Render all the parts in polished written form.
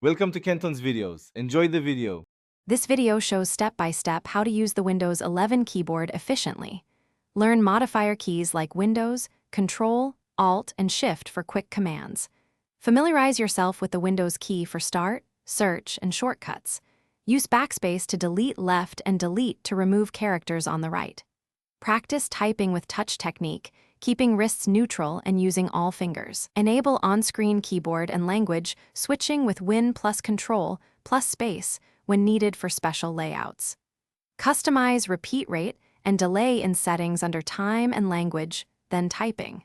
Welcome to Kenton's videos. Enjoy the video. This video shows step-by-step how to use the Windows 11 keyboard efficiently. Learn modifier keys like Windows, Control, Alt, and Shift for quick commands. Familiarize yourself with the Windows key for start, search, and shortcuts. Use backspace to delete left and delete to remove characters on the right. Practice typing with touch technique, keeping wrists neutral and using all fingers. Enable on-screen keyboard and language switching with Win plus Control plus Space when needed for special layouts. Customize repeat rate and delay in settings under time and language, then typing.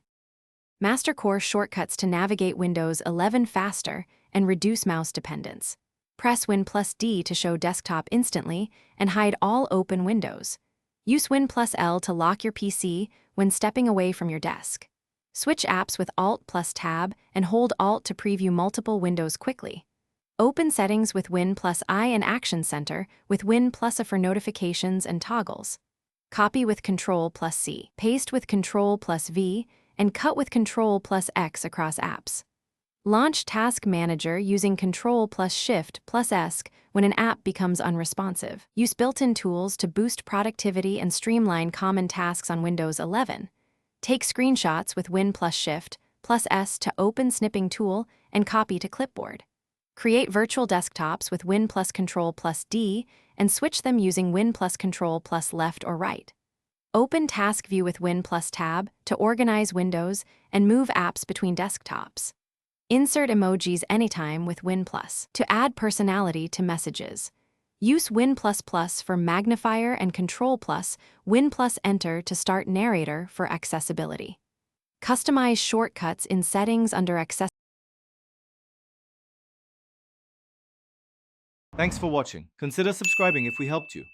Master course shortcuts to navigate Windows 11 faster and reduce mouse dependence. Press Win plus D to show desktop instantly and hide all open windows. Use Win plus L to lock your PC when stepping away from your desk. Switch apps with Alt plus Tab and hold Alt to preview multiple windows quickly. Open settings with Win plus I and Action Center with Win plus A for notifications and toggles. Copy with Control plus C, paste with Control plus V, and cut with Control plus X across apps. Launch Task Manager using Control plus Shift plus S when an app becomes unresponsive. Use built-in tools to boost productivity and streamline common tasks on Windows 11. Take screenshots with Win plus Shift plus S to open snipping tool and copy to clipboard. Create virtual desktops with Win plus Control plus D and switch them using Win plus Control plus left or right. Open Task View with Win plus Tab to organize windows and move apps between desktops. Insert emojis anytime with Win plus to add personality to messages. Use Win plus plus for magnifier and Control plus Win plus Enter to start narrator for accessibility. Customize shortcuts in settings under accessibility. Thanks for watching. Consider subscribing if we helped you.